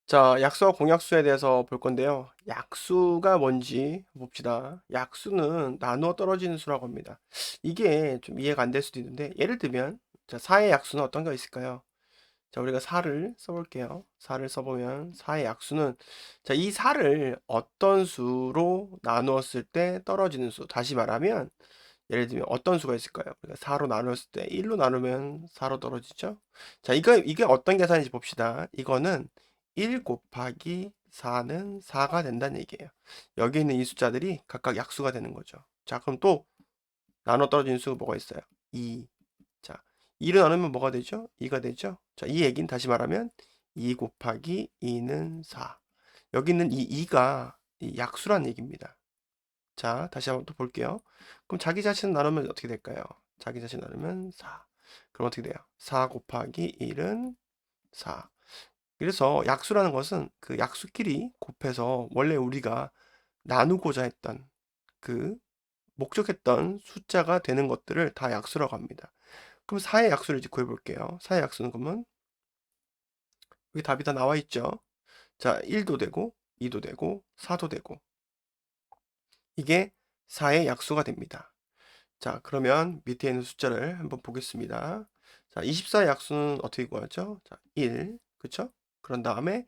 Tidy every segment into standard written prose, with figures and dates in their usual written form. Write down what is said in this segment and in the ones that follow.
자, 약수와 공약수에 대해서 볼 건데요. 약수가 뭔지 봅시다. 약수는 나누어 떨어지는 수라고 합니다. 이게 좀 이해가 안 될 수도 있는데, 예를 들면, 자, 4의 약수는 어떤 게 있을까요? 자, 우리가 4를 써볼게요. 4를 써보면, 4의 약수는, 자, 이 4를 어떤 수로 나누었을 때 떨어지는 수. 다시 말하면, 예를 들면 어떤 수가 있을까요? 우리가 4로 나누었을 때 1로 나누면 4로 떨어지죠? 자, 이게 어떤 계산인지 봅시다. 이거는 1 곱하기 4는 4가 된다는 얘기예요. 여기 있는 이 숫자들이 각각 약수가 되는 거죠. 자, 그럼 또 나눠 떨어지는 수가 뭐가 있어요? 2. 자, 2를 나누면 뭐가 되죠? 2가 되죠? 자, 이 얘기는 다시 말하면 2 곱하기 2는 4. 여기 있는 이 2가 약수란 얘기입니다. 자, 다시 한번 또 볼게요. 그럼 자기 자신 나누면 어떻게 될까요? 자기 자신 나누면 4. 그럼 어떻게 돼요? 4 곱하기 1은 4. 그래서 약수라는 것은 그 약수끼리 곱해서 원래 우리가 나누고자 했던 그 목적했던 숫자가 되는 것들을 다 약수라고 합니다. 그럼 4의 약수를 이제 구해볼게요. 4의 약수는 그러면 여기 답이 다 나와 있죠. 자, 1도 되고 2도 되고 4도 되고 이게 4의 약수가 됩니다. 자, 그러면 밑에 있는 숫자를 한번 보겠습니다. 자, 24의 약수는 어떻게 구하죠? 자, 1, 그쵸? 그런 다음에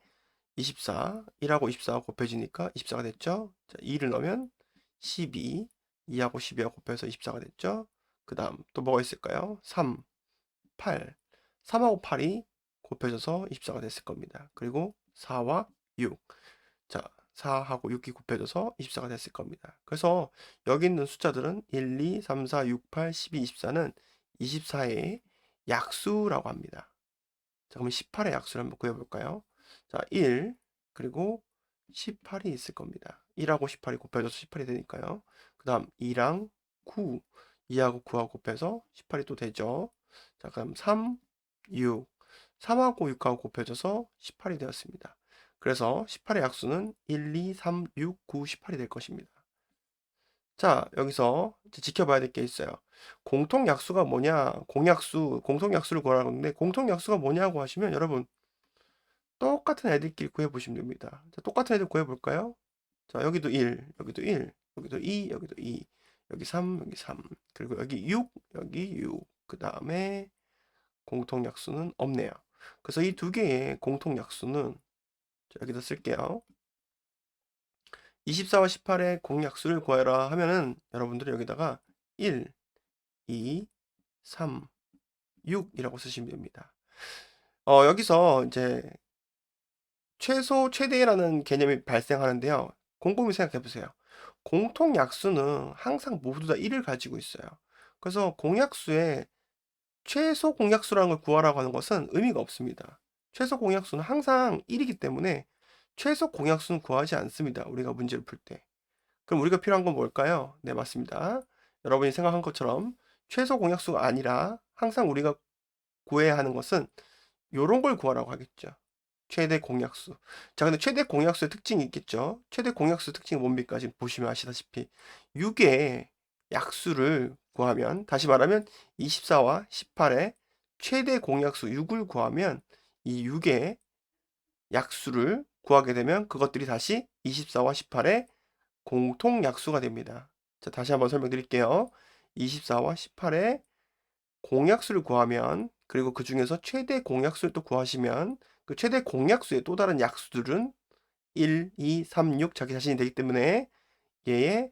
24, 1하고 24가 곱해지니까 24가 됐죠? 자, 2를 넣으면 12, 2하고 12가 곱해서 24가 됐죠? 그 다음 또 뭐가 있을까요? 3, 8, 3하고 8이 곱해져서 24가 됐을 겁니다. 그리고 4와 6. 자, 4하고 6이 곱해져서 24가 됐을 겁니다. 그래서 여기 있는 숫자들은 1, 2, 3, 4, 6, 8, 12, 24는 24의 약수라고 합니다. 자, 그러면 18의 약수를 한번 구해볼까요? 자, 1, 그리고 18이 있을 겁니다. 1하고 18이 곱해져서 18이 되니까요. 그 다음 2랑 9, 2하고 9하고 곱해서 18이 또 되죠. 자, 그럼 3, 6, 3하고 6하고 곱해져서 18이 되었습니다. 그래서 18의 약수는 1, 2, 3, 6, 9, 18이 될 것입니다. 자, 여기서 이제 지켜봐야 될 게 있어요. 공통 약수가 뭐냐? 공약수, 공통 약수를 구하라고 하는데 공통 약수가 뭐냐고 하시면 여러분 똑같은 애들끼리 구해보시면 됩니다. 자, 똑같은 애들 구해볼까요? 자, 여기도 1, 여기도 1, 여기도 2, 여기도 2, 여기 3, 여기 3, 그리고 여기 6, 여기 6. 그 다음에 공통 약수는 없네요. 그래서 이 두 개의 공통 약수는 여기다 쓸게요. 24와 18의 공약수를 구하라 하면은 여러분들이 여기다가 1, 2, 3, 6이라고 쓰시면 됩니다. 여기서 이제 최소, 최대라는 개념이 발생하는데요. 곰곰이 생각해 보세요. 공통 약수는 항상 모두 다 1을 가지고 있어요. 그래서 공약수에 최소 공약수라는 걸 구하라고 하는 것은 의미가 없습니다. 최소 공약수는 항상 1이기 때문에 최소 공약수는 구하지 않습니다. 우리가 문제를 풀 때. 그럼 우리가 필요한 건 뭘까요? 네, 맞습니다. 여러분이 생각한 것처럼 최소 공약수가 아니라 항상 우리가 구해야 하는 것은 요런 걸 구하라고 하겠죠. 최대 공약수. 자, 근데 최대 공약수의 특징이 있겠죠. 최대 공약수 특징이 뭡니까? 지금 보시면 아시다시피 6의 약수를 구하면, 다시 말하면 24와 18의 최대 공약수 6을 구하면 이 6의 약수를 구하게 되면 그것들이 다시 24와 18의 공통 약수가 됩니다. 자, 다시 한번 설명드릴게요. 24와 18의 공약수를 구하면, 그리고 그 중에서 최대 공약수를 또 구하시면 그 최대 공약수의 또 다른 약수들은 1, 2, 3, 6 자기 자신이 되기 때문에 얘의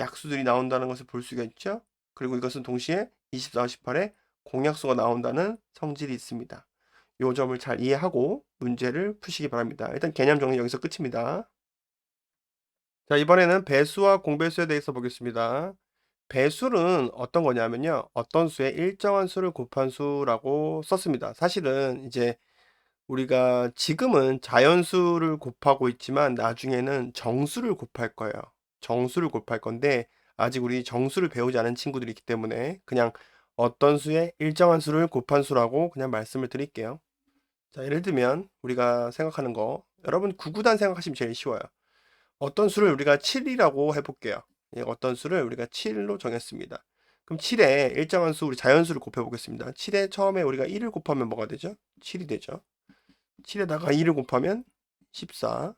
약수들이 나온다는 것을 볼 수가 있죠. 그리고 이것은 동시에 24와 18의 공약수가 나온다는 성질이 있습니다. 이 점을 잘 이해하고 문제를 푸시기 바랍니다. 일단 개념 정리 여기서 끝입니다. 자, 이번에는 배수와 공배수에 대해서 보겠습니다. 배수는 어떤 거냐면요. 어떤 수에 일정한 수를 곱한 수라고 썼습니다. 사실은 이제 우리가 지금은 자연수를 곱하고 있지만 나중에는 정수를 곱할 거예요. 정수를 곱할 건데 아직 우리 정수를 배우지 않은 친구들이 있기 때문에 그냥 어떤 수에 일정한 수를 곱한 수라고 그냥 말씀을 드릴게요. 자, 예를 들면 우리가 생각하는 거, 여러분 구구단 생각하시면 제일 쉬워요. 어떤 수를 우리가 7이라고 해볼게요. 예, 어떤 수를 우리가 7로 정했습니다. 그럼 7에 일정한 수, 우리 자연수를 곱해보겠습니다. 7에 처음에 우리가 1을 곱하면 뭐가 되죠? 7이 되죠. 7에다가 2를 곱하면 14,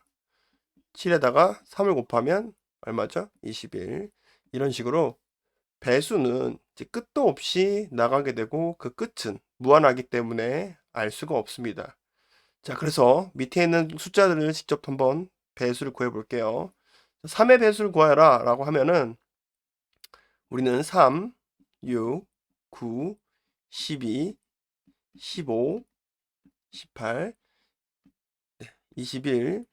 7에다가 3을 곱하면 얼마죠? 21. 이런 식으로 배수는 이제 끝도 없이 나가게 되고 그 끝은 무한하기 때문에 알 수가 없습니다. 자, 그래서 밑에 있는 숫자들을 직접 한번 배수를 구해 볼게요. 3의 배수를 구하라 라고 하면은 우리는 3, 6, 9, 12, 15, 18, 21,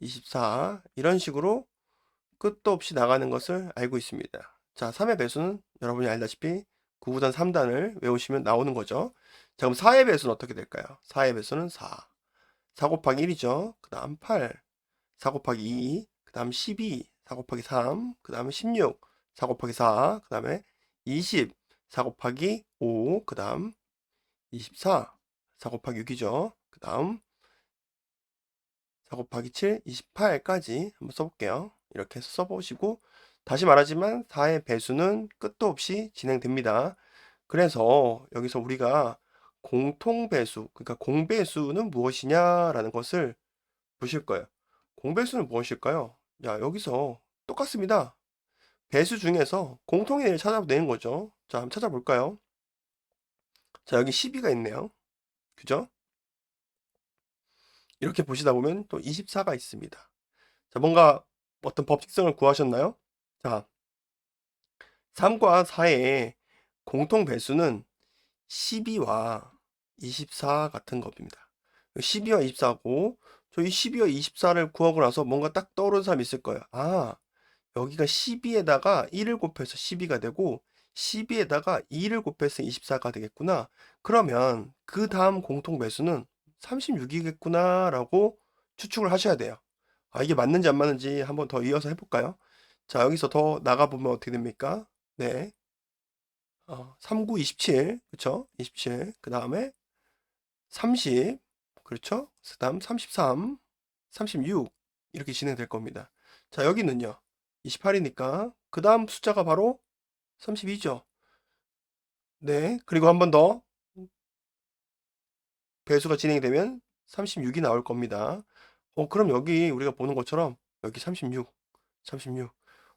24 이런 식으로 끝도 없이 나가는 것을 알고 있습니다. 자, 3의 배수는 여러분이 알다시피 9구단 3단을 외우시면 나오는 거죠. 자, 그럼 4의 배수는 어떻게 될까요? 4의 배수는 4. 4 곱하기 1이죠. 그 다음 8. 4 곱하기 2. 그 다음 12. 4 곱하기 3. 그 다음에 16. 4 곱하기 4. 그 다음에 20. 4 곱하기 5. 그 다음 24. 4 곱하기 6이죠. 그 다음 4 곱하기 7, 28까지 한번 써볼게요. 이렇게 해서 써보시고 다시 말하지만 4의 배수는 끝도 없이 진행됩니다. 그래서 여기서 우리가 공통배수, 그러니까 공배수는 무엇이냐라는 것을 보실 거예요. 공배수는 무엇일까요? 야, 여기서 똑같습니다. 배수 중에서 공통의 일을 찾아내는 거죠. 자, 한번 찾아볼까요? 자, 여기 12가 있네요. 그죠? 이렇게 보시다 보면 또 24가 있습니다. 자, 뭔가 어떤 법칙성을 구하셨나요? 자, 3과 4의 공통 배수는 12와 24 같은 겁니다. 12와 24고, 저이 12와 24를 구하고 나서 뭔가 딱 떠오르는 사람이 있을 거예요. 아, 여기가 12에다가 1을 곱해서 12가 되고, 12에다가 2를 곱해서 24가 되겠구나. 그러면 그 다음 공통 배수는 36이겠구나, 라고 추측을 하셔야 돼요. 아, 이게 맞는지 안 맞는지 한번 더 이어서 해볼까요? 자, 여기서 더 나가보면 어떻게 됩니까? 네. 3, 9, 27. 그쵸? 27. 그 다음에 30. 그렇죠? 그 다음 33, 36. 이렇게 진행될 겁니다. 자, 여기는요. 28이니까. 그 다음 숫자가 바로 32죠. 네. 그리고 한 번 더 배수가 진행이 되면 36이 나올 겁니다. 그럼 여기 우리가 보는 것처럼 여기 36, 36.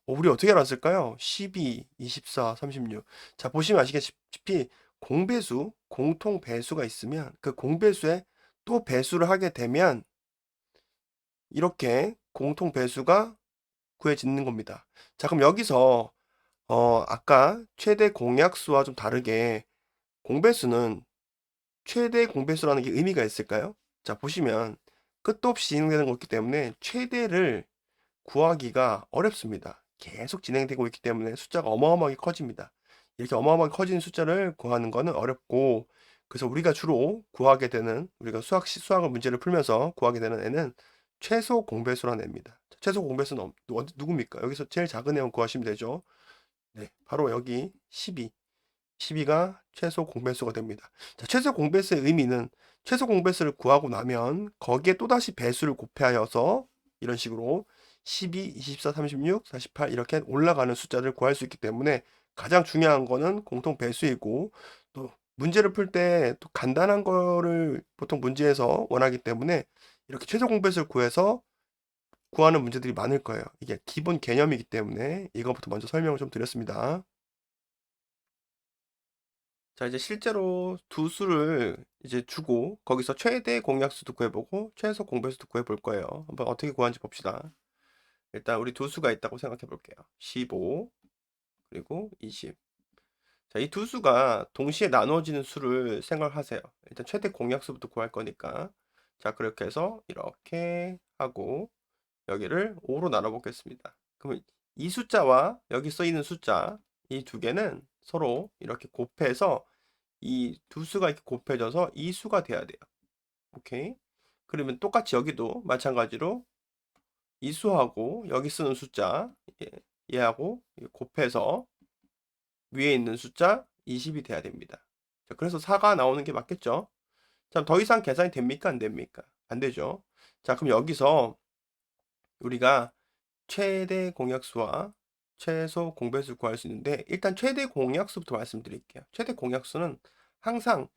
우리 어떻게 알았을까요? 12, 24, 36. 자, 보시면 아시겠지만 공배수, 공통 배수가 있으면 그 공배수에 또 배수를 하게 되면 이렇게 공통 배수가 구해지는 겁니다. 자, 그럼 여기서 아까 최대 공약수와 좀 다르게 공배수는 최대 공배수라는 게 의미가 있을까요? 자, 보시면 끝도 없이 진행되는 거기 때문에 최대를 구하기가 어렵습니다. 계속 진행되고 있기 때문에 숫자가 어마어마하게 커집니다. 이렇게 어마어마하게 커지는 숫자를 구하는 거는 어렵고, 그래서 우리가 주로 구하게 되는, 우리가 수학을 문제를 풀면서 구하게 되는 애는 최소 공배수라는 애입니다. 최소 공배수는 누굽니까? 여기서 제일 작은 애만 구하시면 되죠. 네, 바로 여기 12. 12가 최소 공배수가 됩니다. 자, 최소 공배수의 의미는 최소 공배수를 구하고 나면 거기에 또다시 배수를 곱하여서 이런 식으로 12, 24, 36, 48 이렇게 올라가는 숫자를 구할 수 있기 때문에 가장 중요한 거는 공통 배수이고, 또 문제를 풀 때 또 간단한 거를 보통 문제에서 원하기 때문에 이렇게 최소 공배수를 구해서 구하는 문제들이 많을 거예요. 이게 기본 개념이기 때문에 이거부터 먼저 설명을 좀 드렸습니다. 자, 이제 실제로 두 수를 이제 주고 거기서 최대 공약수도 구해보고 최소 공배수도 구해볼 거예요. 한번 어떻게 구하는지 봅시다. 일단 우리 두 수가 있다고 생각해 볼게요. 15 그리고 20. 자, 이 두 수가 동시에 나누어지는 수를 생각하세요. 일단 최대 공약수부터 구할 거니까. 자, 그렇게 해서 이렇게 하고 여기를 5로 나눠 보겠습니다. 그러면 이 숫자와 여기 써 있는 숫자 이 두 개는 서로 이렇게 곱해서 이 두 수가 이렇게 곱해져서 이 수가 돼야 돼요. 오케이. 그러면 똑같이 여기도 마찬가지로 이 수하고 여기 쓰는 숫자 얘하고 곱해서 위에 있는 숫자 20이 돼야 됩니다. 자, 그래서 4가 나오는 게 맞겠죠? 자, 더 이상 계산이 됩니까? 안 됩니까? 안 되죠. 자, 그럼 여기서 우리가 최대 공약수와 최소 공배수 구할 수 있는데 일단 최대 공약수부터 말씀드릴게요. 최대 공약수는 항상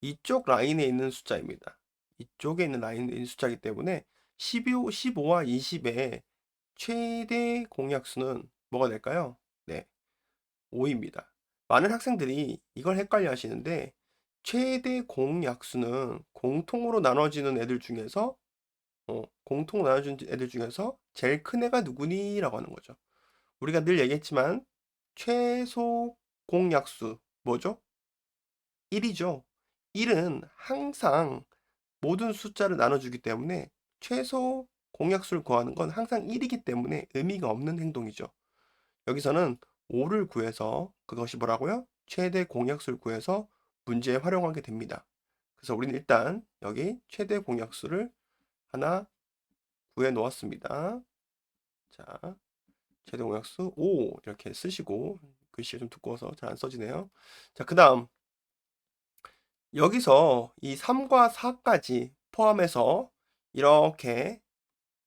이쪽 라인에 있는 숫자입니다. 이쪽에 있는 라인인 숫자이기 때문에 15와 20의 최대 공약수는 뭐가 될까요? 네, 5입니다. 많은 학생들이 이걸 헷갈려 하시는데 최대 공약수는 공통으로 나눠지는 애들 중에서 공통으로 나눠지는 애들 중에서 제일 큰 애가 누구니? 라고 하는 거죠. 우리가 늘 얘기했지만 최소 공약수 뭐죠? 1이죠. 1은 항상 모든 숫자를 나눠주기 때문에 최소 공약수를 구하는 건 항상 1이기 때문에 의미가 없는 행동이죠. 여기서는 5를 구해서 그것이 뭐라고요? 최대 공약수를 구해서 문제에 활용하게 됩니다. 그래서 우리는 일단 여기 최대 공약수를 하나 구해 놓았습니다. 자, 최대 공약수 5 이렇게 쓰시고 글씨가 좀 두꺼워서 잘 안 써지네요. 자, 그 다음 여기서 이 3과 4까지 포함해서 이렇게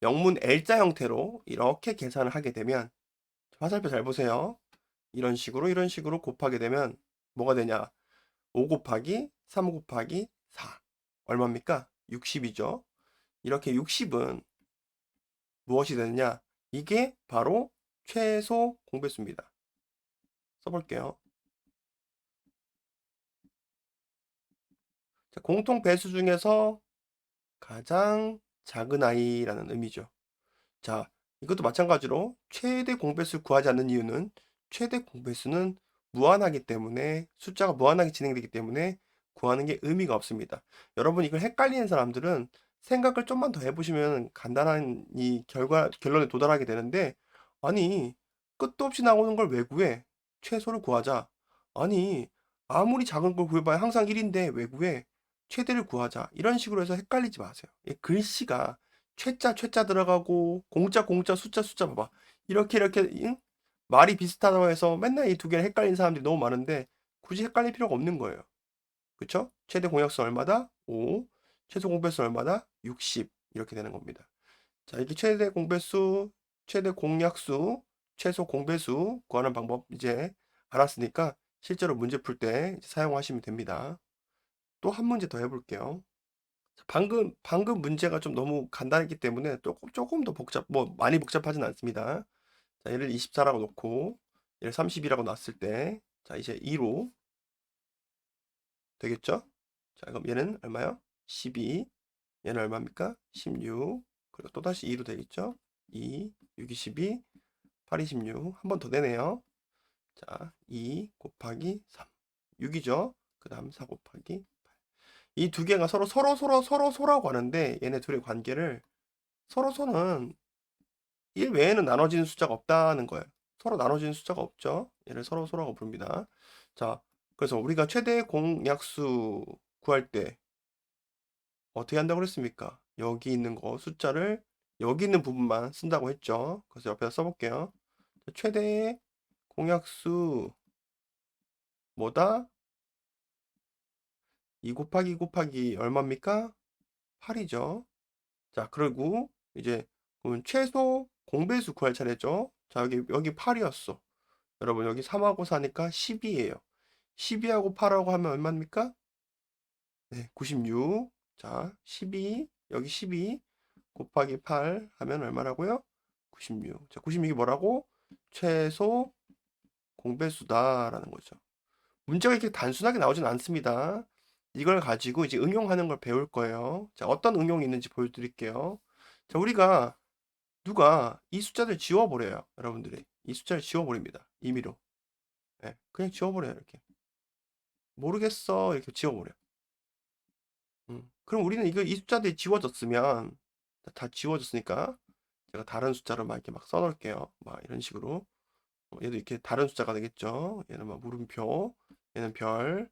영문 L자 형태로 이렇게 계산을 하게 되면 화살표 잘 보세요. 이런 식으로 곱하게 되면 뭐가 되냐? 5 곱하기 3 곱하기 4 얼마입니까? 60이죠. 이렇게 60은 무엇이 되느냐? 이게 바로 최소 공배수입니다. 써볼게요. 자, 공통 배수 중에서 가장 작은 아이라는 의미죠. 자, 이것도 마찬가지로 최대 공배수를 구하지 않는 이유는 최대 공배수는 무한하기 때문에 숫자가 무한하게 진행되기 때문에 구하는 게 의미가 없습니다. 여러분 이걸 헷갈리는 사람들은 생각을 좀만 더 해보시면 간단한 이 결론에 도달하게 되는데 아니 끝도 없이 나오는 걸 왜 구해? 최소를 구하자. 아니 아무리 작은 걸 구해봐야 항상 1인데 왜 구해? 최대를 구하자. 이런 식으로 해서 헷갈리지 마세요. 이 글씨가 최자 들어가고 공짜 숫자 봐봐. 이렇게 응? 말이 비슷하다고 해서 맨날 이 두 개를 헷갈리는 사람들이 너무 많은데 굳이 헷갈릴 필요가 없는 거예요. 그쵸? 최대 공약수 얼마다? 5. 최소 공배수 얼마다? 60. 이렇게 되는 겁니다. 자, 이렇게 최대 공배수, 최대 공약수, 최소 공배수 구하는 방법 이제 알았으니까 실제로 문제 풀 때 사용하시면 됩니다. 또 한 문제 더 해볼게요. 방금 문제가 좀 너무 간단했기 때문에 조금 더 뭐 많이 복잡하진 않습니다. 자, 얘를 24라고 놓고 얘를 30이라고 놨을 때, 자, 이제 2로 되겠죠? 자, 그럼 얘는 얼마요? 12. 얘는 얼마입니까? 16. 그리고 또다시 2로 되겠죠? 2, 6이 12, 8이 16. 한 번 더 되네요. 자, 2 곱하기 3. 6이죠? 그 다음 4 곱하기 이 두 개가 서로라고 하는데 얘네 둘의 관계를 서로는 1 외에는 나눠지는 숫자가 없다는 거예요. 서로 나눠지는 숫자가 없죠. 얘를 서로라고 부릅니다. 자, 그래서 우리가 최대 공약수 구할 때 어떻게 한다고 그랬습니까? 여기 있는 거 숫자를 여기 있는 부분만 쓴다고 했죠. 그래서 옆에다 써볼게요. 최대 공약수 뭐다? 2 곱하기 2 곱하기 얼마입니까? 8이죠. 자, 그리고 이제 그러면 최소 공배수 구할 차례죠. 자, 여기 8이었어. 여러분 여기 3하고 4니까 10이에요. 12하고 8하고 하면 얼마입니까? 네, 96. 자, 12 여기 12 곱하기 8 하면 얼마라고요? 96. 자, 96이 뭐라고? 최소 공배수다라는 거죠. 문제가 이렇게 단순하게 나오진 않습니다. 이걸 가지고 이제 응용하는 걸 배울 거예요. 자, 어떤 응용이 있는지 보여드릴게요. 자, 누가 이 숫자들 지워버려요. 여러분들이. 이 숫자를 지워버립니다. 임의로. 네, 그냥 지워버려요. 이렇게. 모르겠어. 이렇게 지워버려. 그럼 우리는 이 숫자들이 지워졌으면, 다 지워졌으니까, 제가 다른 숫자로 막 이렇게 막 써놓을게요. 막 이런 식으로. 얘도 이렇게 다른 숫자가 되겠죠. 얘는 막 물음표, 얘는 별,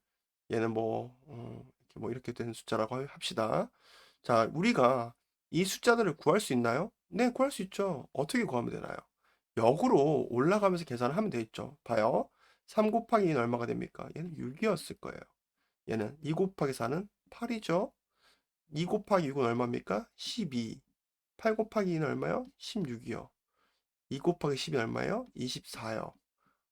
얘는 이렇게 이렇게 된 숫자라고 합시다. 자, 우리가 이 숫자들을 구할 수 있나요? 네, 구할 수 있죠. 어떻게 구하면 되나요? 역으로 올라가면서 계산을 하면 되겠죠. 봐요. 3 곱하기 2는 얼마가 됩니까? 얘는 6이었을 거예요. 얘는 2 곱하기 4는 8이죠. 2 곱하기 6은 얼마입니까? 12. 8 곱하기 2는 얼마요? 16이요. 2 곱하기 10이 얼마예요? 24요.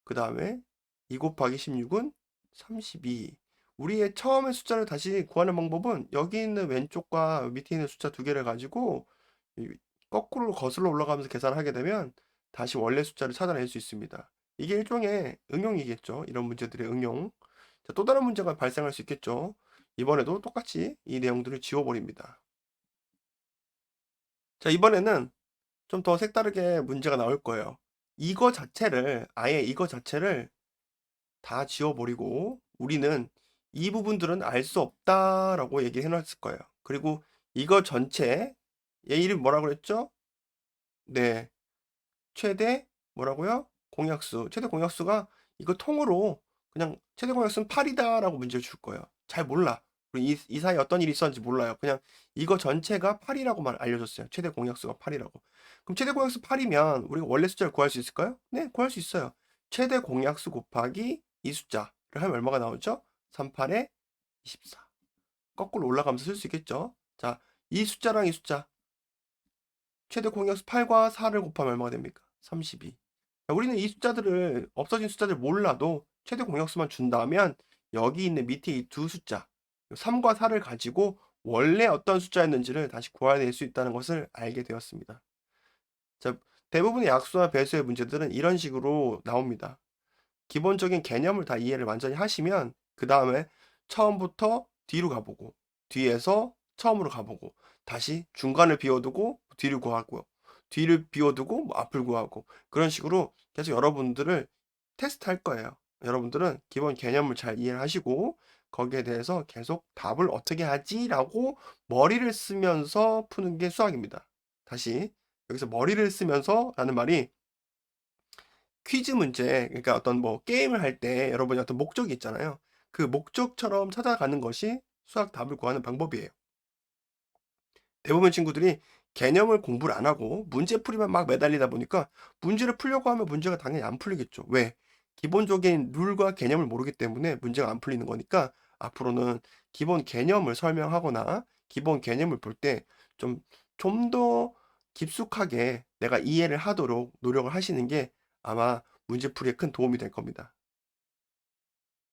그 다음에 2 곱하기 16은 32. 우리의 처음의 숫자를 다시 구하는 방법은 여기 있는 왼쪽과 밑에 있는 숫자 두 개를 가지고 이 거꾸로 거슬러 올라가면서 계산을 하게 되면 다시 원래 숫자를 찾아낼 수 있습니다. 이게 일종의 응용이겠죠. 이런 문제들의 응용. 자, 또 다른 문제가 발생할 수 있겠죠. 이번에도 똑같이 이 내용들을 지워버립니다. 자, 이번에는 좀 더 색다르게 문제가 나올 거예요. 아예 이거 자체를 다 지워버리고 우리는 이 부분들은 알 수 없다라고 얘기해 놨을 거예요. 그리고 이거 전체, 얘 이름 뭐라고 그랬죠? 네. 최대 뭐라고요? 공약수. 최대 공약수가 이거 통으로 그냥 최대 공약수는 8이다라고 문제를 줄 거예요. 잘 몰라. 우리 이 사이에 어떤 일이 있었는지 몰라요. 그냥 이거 전체가 8이라고만 알려줬어요. 최대 공약수가 8이라고. 그럼 최대 공약수 8이면 우리가 원래 숫자를 구할 수 있을까요? 네, 구할 수 있어요. 최대 공약수 곱하기 이 숫자를 하면 얼마가 나오죠? 38에 24. 거꾸로 올라가면서 쓸 수 있겠죠? 자, 이 숫자랑 이 숫자. 최대 공약수 8과 4를 곱하면 얼마가 됩니까? 32. 자, 우리는 이 숫자들을 없어진 숫자들 몰라도 최대 공약수만 준다면 여기 있는 밑에 이 두 숫자 3과 4를 가지고 원래 어떤 숫자였는지를 다시 구해낼 수 있다는 것을 알게 되었습니다. 자, 대부분의 약수와 배수의 문제들은 이런 식으로 나옵니다. 기본적인 개념을 다 이해를 완전히 하시면 그 다음에 처음부터 뒤로 가보고 뒤에서 처음으로 가보고 다시 중간을 비워두고 뒤를 구하고 뒤를 비워두고 뭐 앞을 구하고 그런 식으로 계속 여러분들을 테스트할 거예요. 여러분들은 기본 개념을 잘 이해를 하시고 거기에 대해서 계속 답을 어떻게 하지라고 머리를 쓰면서 푸는 게 수학입니다. 다시 여기서 머리를 쓰면서 라는 말이 퀴즈 문제, 그러니까 어떤 뭐 게임을 할 때 여러분이 어떤 목적이 있잖아요. 그 목적처럼 찾아가는 것이 수학 답을 구하는 방법이에요. 대부분 친구들이 개념을 공부를 안 하고 문제풀이만 막 매달리다 보니까 문제를 풀려고 하면 문제가 당연히 안 풀리겠죠. 왜? 기본적인 룰과 개념을 모르기 때문에 문제가 안 풀리는 거니까 앞으로는 기본 개념을 설명하거나 기본 개념을 볼 때 좀 더 깊숙하게 내가 이해를 하도록 노력을 하시는 게 아마 문제풀이에 큰 도움이 될 겁니다.